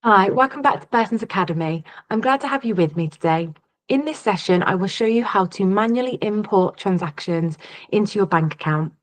Hi, welcome back to Burton's Academy. I'm glad to have you with me today. In this session, I will show you how to manually import transactions into your bank account.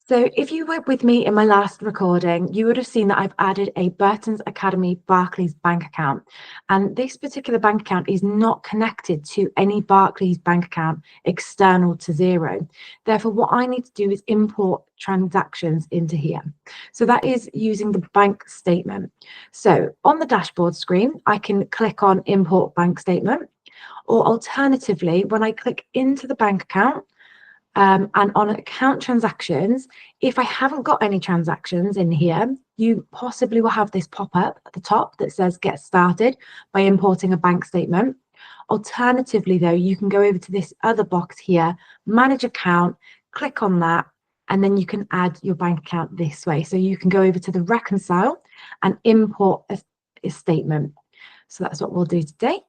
So if you were with me in my last recording, you would have seen that I've added a Burton's Academy Barclays bank account. And this particular bank account is not connected to any Barclays bank account external to Xero. Therefore, what I need to do is import transactions into here. So that is using the bank statement. So on the dashboard screen, I can click on import bank statement, or alternatively, when I click into the bank account, and on account transactions, if I haven't got any transactions in here, you possibly will have this pop up at the top that says get started by importing a bank statement. Alternatively, though, you can go over to this other box here, manage account, click on that, and then you can add your bank account this way. So you can go over to the reconcile and import a statement. So that's what we'll do today.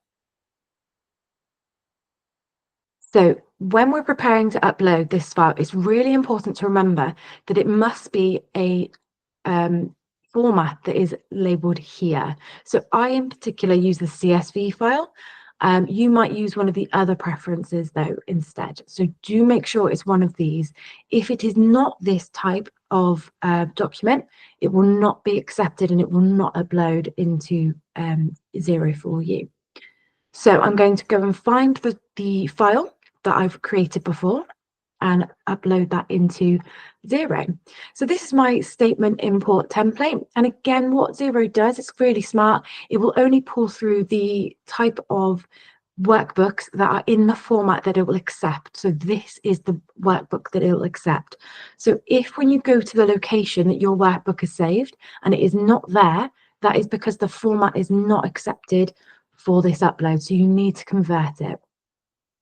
So when we're preparing to upload this file, it's really important to remember that it must be a format that is labeled here. So I in particular use the CSV file. You might use one of the other preferences though instead. So do make sure it's one of these. If it is not this type of document, it will not be accepted and it will not upload into Xero for you. So I'm going to go and find the file that I've created before and upload that into Xero. So this is my statement import template. And again, what Xero does, it's really smart. It will only pull through the type of workbooks that are in the format that it will accept. So this is the workbook that it will accept. So if when you go to the location that your workbook is saved and it is not there, that is because the format is not accepted for this upload. So you need to convert it.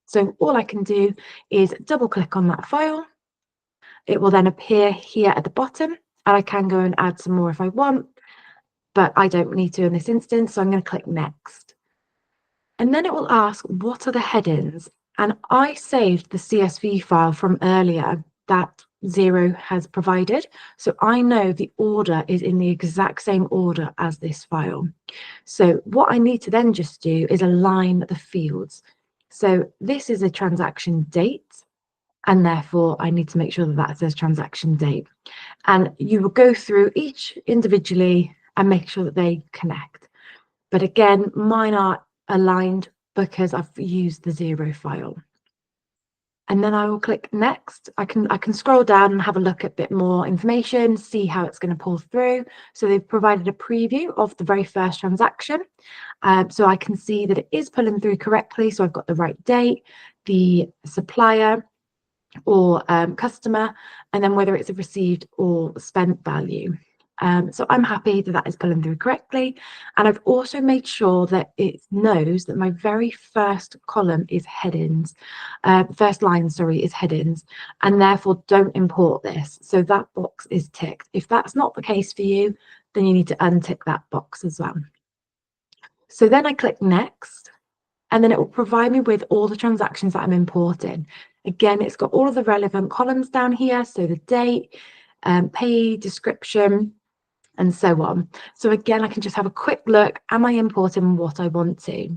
So all I can do is double click on that file. It will then appear here at the bottom, and I can go and add some more if I want, but I don't need to in this instance. So I'm going to click next. And then it will ask, what are the headings? And I saved the CSV file from earlier that Xero has provided. So I know the order is in the exact same order as this file. So what I need to then just do is align the fields. So this is a transaction date, and therefore I need to make sure that that says transaction date. And you will go through each individually and make sure that they connect. But again, mine are aligned because I've used the Xero file. And then I will click next. I can scroll down and have a look at a bit more information, see how it's going to pull through. So they've provided a preview of the very first transaction. So I can see that it is pulling through correctly. So I've got the right date, the supplier or customer, and then whether it's a received or spent value. So I'm happy that that is pulling through correctly. And I've also made sure that it knows that my very first column is headings. First line, sorry, is headings, and therefore don't import this. So that box is ticked. If that's not the case for you, then you need to untick that box as well. So then I click next, and then it will provide me with all the transactions that I'm importing. Again, it's got all of the relevant columns down here. So the date, pay description, and so on. So again, I can just have a quick look. Am I importing what I want to?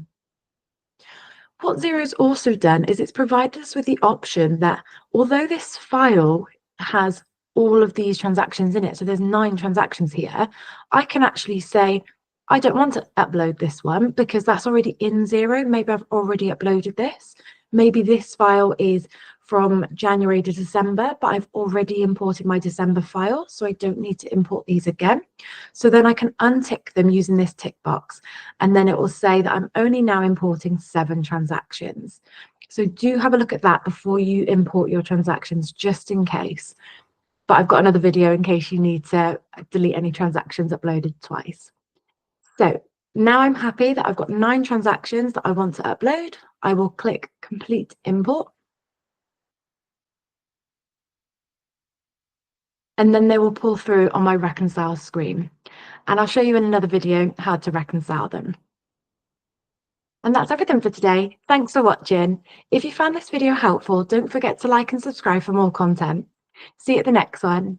What Xero's also done is it's provided us with the option that although this file has all of these transactions in it, so there's 9 transactions here, I can actually say, I don't want to upload this one because that's already in Xero. Maybe I've already uploaded this. Maybe this file is from January to December, but I've already imported my December file, so I don't need to import these again. So then I can untick them using this tick box, and then it will say that I'm only now importing 7 transactions. So do have a look at that before you import your transactions, just in case. But I've got another video in case you need to delete any transactions uploaded twice. So now I'm happy that I've got 9 transactions that I want to upload. I will click complete import. And then they will pull through on my reconcile screen. And I'll show you in another video how to reconcile them. And that's everything for today. Thanks for watching. If you found this video helpful, don't forget to like and subscribe for more content. See you at the next one.